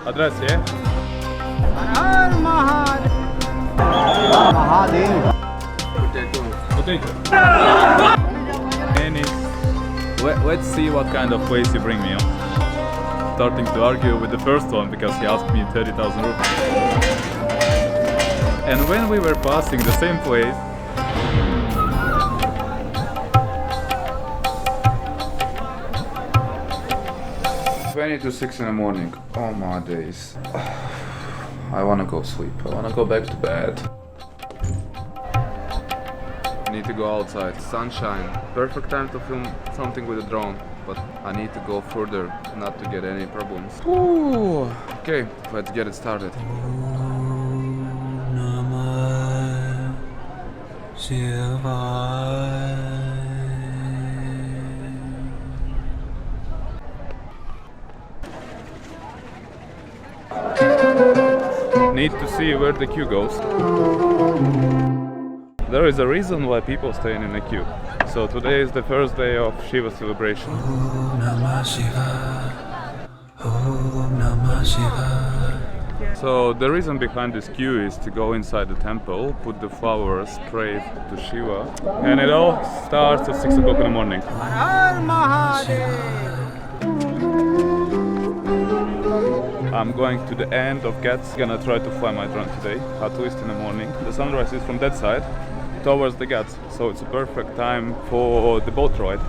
Address, yeah? Potato. Any. Let's see what kind of place you bring me on. Starting to argue with the first one because he asked me 30,000 rupees. And when we were passing the same place, 20 to 6 in the morning. Oh my days. I wanna go sleep. I wanna go back to bed. I need to go outside. Sunshine. Perfect time to film something with a drone. But I need to go further not to get any problems. Ooh. Okay, let's get it started. Need to see where the queue goes. There is a reason why people stay in a queue. So today is the first day of Shiva celebration. So the reason behind this queue is to go inside the temple, put the flowers, pray to Shiva, and it all starts at 6 o'clock in the morning. I'm going to the end of Ghats. Gonna try to fly my drone today, at least in the morning. The sunrise is from that side, towards the Ghats, so it's a perfect time for the boat ride.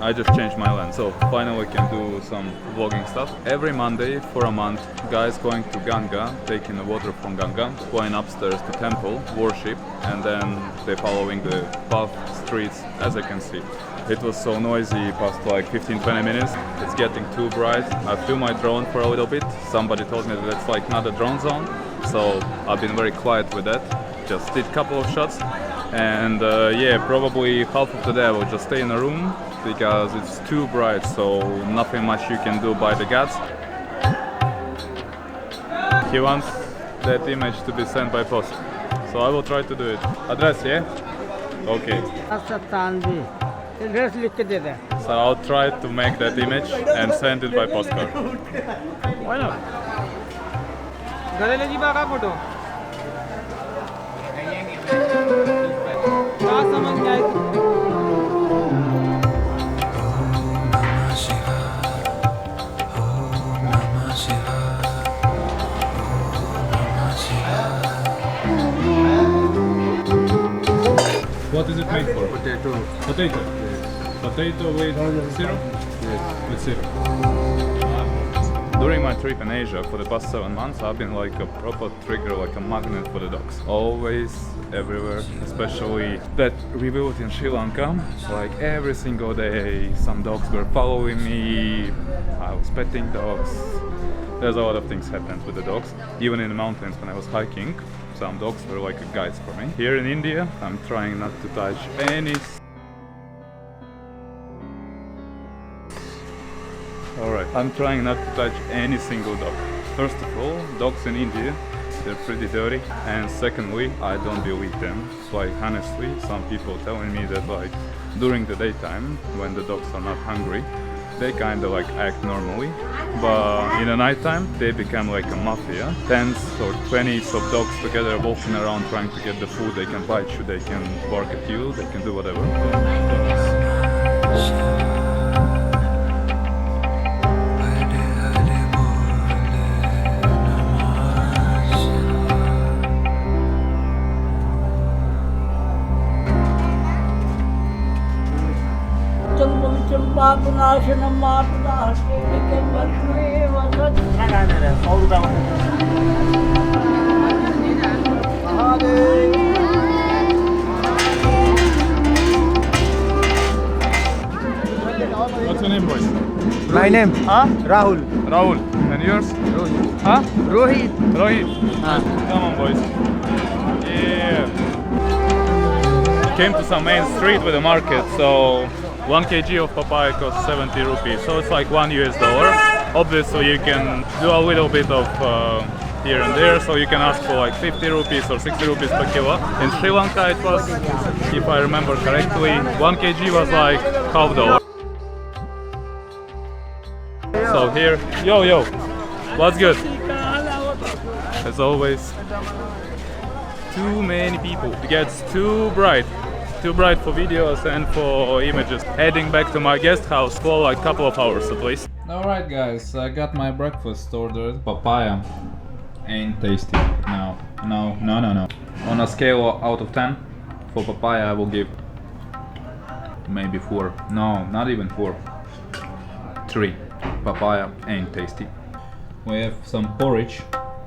I just changed my lens, so finally can do some vlogging stuff. Every Monday for a month, guys going to Ganga, taking the water from Ganga, going upstairs to temple, worship, and then they following the path streets as I can see. It was so noisy past like 15-20 minutes. It's getting too bright. I flew my drone for a little bit. Somebody told me that it's like not a drone zone, so I've been very quiet with that. Just did a couple of shots, and yeah, probably half of the day I will just stay in a room because it's too bright, so nothing much you can do by the Ghats. He wants that image to be sent by post, so I will try to do it. Address, yeah? Okay. So I'll try to make that image and send it by postcard. Why not? What is it made for? Potato. Potato? Yes. Potato with syrup? Yes. With syrup. During my trip in Asia for the past 7 months, I've been like a proper trigger, like a magnet for the dogs. Always, everywhere, especially that we lived in Sri Lanka. Like every single day, some dogs were following me. I was petting dogs. There's a lot of things happened with the dogs. Even in the mountains when I was hiking, some dogs were like guides for me. Here in India, I'm trying not to touch any... Alright, I'm trying not to touch any single dog. First of all, dogs in India, they're pretty dirty. And secondly, I don't believe them. Like honestly, some people telling me that like during the daytime, when the dogs are not hungry, they kind of like act normally, but in the nighttime they become like a mafia. 10s or 20s of dogs together walking around trying to get the food. They can bite you, they can bark at you, they can do whatever. What's your name, boys? My name? Rahul. Rahul. And yours? Rohit. Huh? Rohit. Rohit. Come on, boys. Yeah. Came to some main street with a market, so 1 kg of papaya costs 70 rupees, so it's like $1. Obviously you can do a little bit of here and there, so you can ask for like 50 rupees or 60 rupees per kilo. In Sri Lanka it was, if I remember correctly, 1 kg was like $50. So here, yo, what's good? As always, too many people. It gets too bright for videos and for images. Heading back to my guest house for like a couple of hours at least. Alright guys, I got my breakfast ordered. Papaya ain't tasty. No. On a scale out of 10, for papaya I will give maybe 4. No, not even 4. 3. Papaya ain't tasty. We have some porridge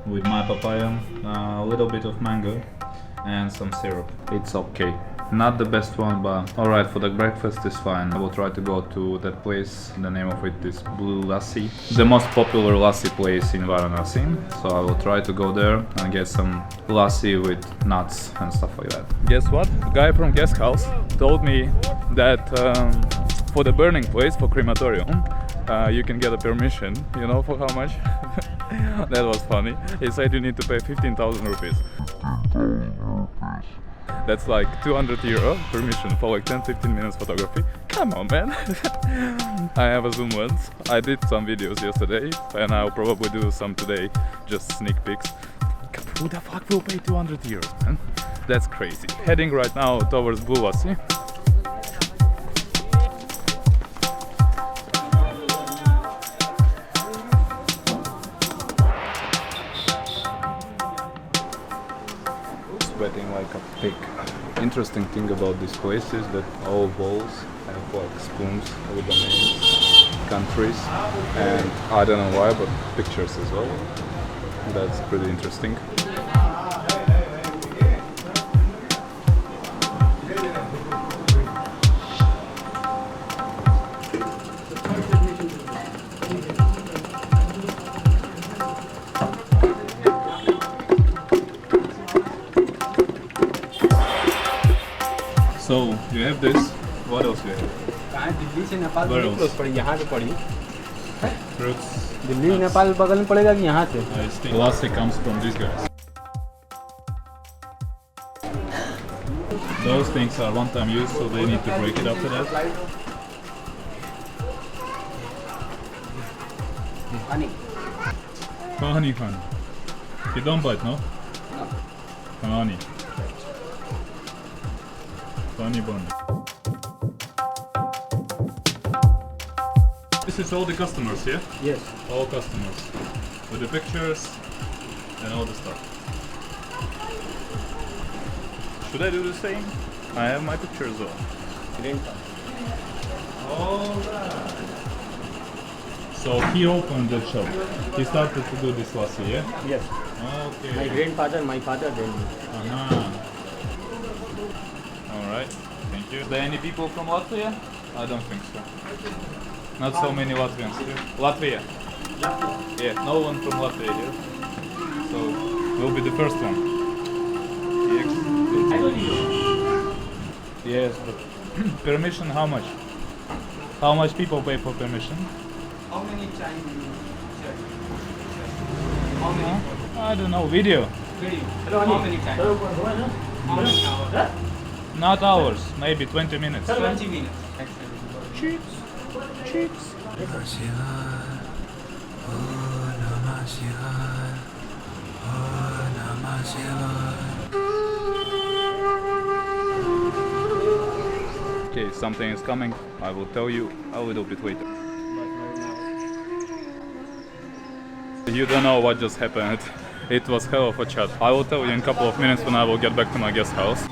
with my papaya, a little bit of mango and some syrup. It's okay. Not the best one, but alright, for the breakfast is fine. I will try to go to that place. The name of it is Blue Lassi, the most popular lassi place in Varanasi. So I will try to go there and get some lassi with nuts and stuff like that. Guess what? The guy from guest house told me that for the burning place, for crematorium, you can get a permission. You know for how much? That was funny. He said you need to pay 15,000 rupees. That's like €200 permission for like 10-15 minutes photography. Come on, man. I have a Zoom lens. I did some videos yesterday and I'll probably do some today, just sneak peeks. God, who the fuck will pay €200, man? That's crazy. Heading right now towards Blue Lassi. Sweating like a pig. Interesting thing about this place is that all walls have like spoons with the names, countries, and I don't know why, but pictures as well. That's pretty interesting. So you have this. What else do you have? Delhi से Nepal Where में else? Close पड़ी, यहाँ पे पड़ी। Fruits. Delhi Nepal बगल में पड़ेगा कि यहाँ से? Lassi comes from these guys. Those things are one-time use, so they need to break it after that. Honey. Honey. You don't bite, no? No. Honey. Honey bun. This is all the customers here? Yes. All customers. With the pictures and all the stuff. Should I do the same? I have my pictures on. Green card. Alright. So he opened the shop. He started to do this last year, yeah? Yes. Okay. My grandfather, my father, then. Alright, thank you. Are there any people from Latvia? I don't think so. Not so many Latvians here. Latvia? Yeah, no one from Latvia here. So, we'll be the first one. Yes, but permission, how much? How much people pay for permission? How many times you check? How Huh? I don't know, video. Hello, how many times? How many hours? Not hours, maybe 20 minutes. 20 minutes. Cheats. Okay, something is coming. I will tell you a little bit later. You don't know what just happened. It was hell of a chat. I will tell you in a couple of minutes when I will get back to my guest house.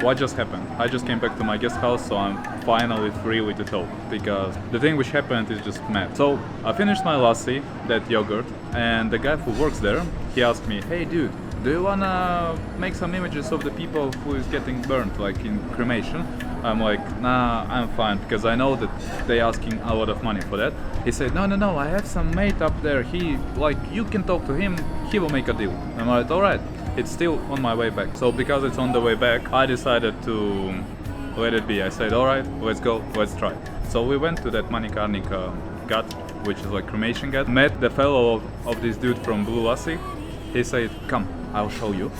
What just happened? I just came back to my guest house, so I'm finally free to talk, because the thing which happened is just mad. So I finished my lassi, that yogurt, and the guy who works there, he asked me, hey dude, do you wanna make some images of the people who is getting burnt, like in cremation? I'm like, nah, I'm fine, because I know that they asking a lot of money for that. He said, no, I have some mate up there, you can talk to him, he will make a deal. I'm like, alright. It's still on my way back. So because it's on the way back, I decided to let it be. I said, alright, let's go, let's try. So we went to that Marnikarnika ghat, which is like cremation ghat. Met the fellow of this dude from Blue Lassi. He said, come, I'll show you.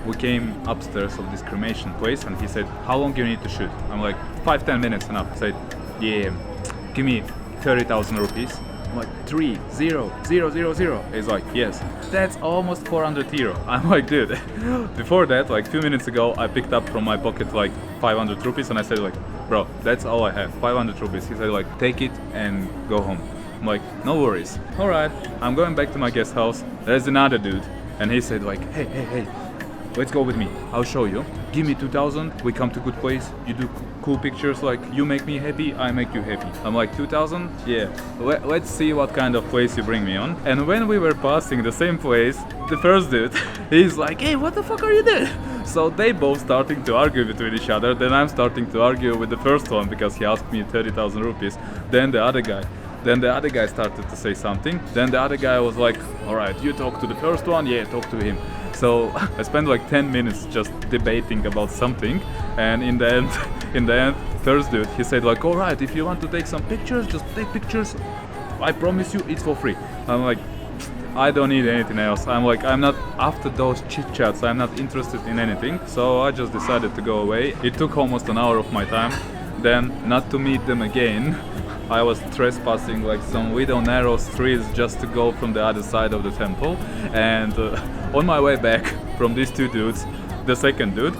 We came upstairs of this cremation place and he said, how long do you need to shoot? I'm like, 5-10 minutes enough. I said, yeah, give me 30,000 rupees. I'm like, 3,0,0,0. He's like, yes, that's almost 400 euro. I'm like, dude, before that, like 2 minutes ago, I picked up from my pocket like 500 rupees and I said like, bro, that's all I have, 500 rupees. He said like, take it and go home. I'm like, no worries. All right, I'm going back to my guest house. There's another dude. And he said like, hey, let's go with me. I'll show you. Give me 2,000. We come to good place. You do cool pictures. Like you make me happy, I make you happy. I'm like 2,000. Yeah. Let's see what kind of place you bring me on. And when we were passing the same place, the first dude, he's like, hey, what the fuck are you doing? So they both starting to argue between each other. Then I'm starting to argue with the first one because he asked me 30,000 rupees. Then the other guy started to say something. Then the other guy was like, all right, you talk to the first one. Yeah, talk to him. So I spent like 10 minutes just debating about something, and in the end, first dude, he said like, all right, if you want to take some pictures, just take pictures. I promise you, it's for free. I'm like, I don't need anything else. I'm like, I'm not after those chit chats. I'm not interested in anything. So I just decided to go away. It took almost an hour of my time. Then, not to meet them again, I was trespassing like some little narrow streets just to go from the other side of the temple. And on my way back from these two dudes, the second dude,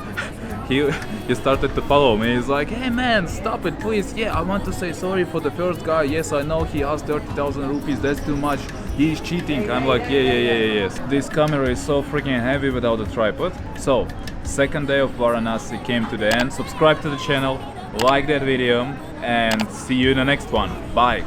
he started to follow me. He's like, hey man, stop it please. Yeah, I want to say sorry for the first guy. Yes, I know he asked 30,000 rupees. That's too much. He's cheating. I'm like, yes. This camera is so freaking heavy without a tripod. So, second day of Varanasi came to the end. Subscribe to the channel, like that video, and see you in the next one. Bye.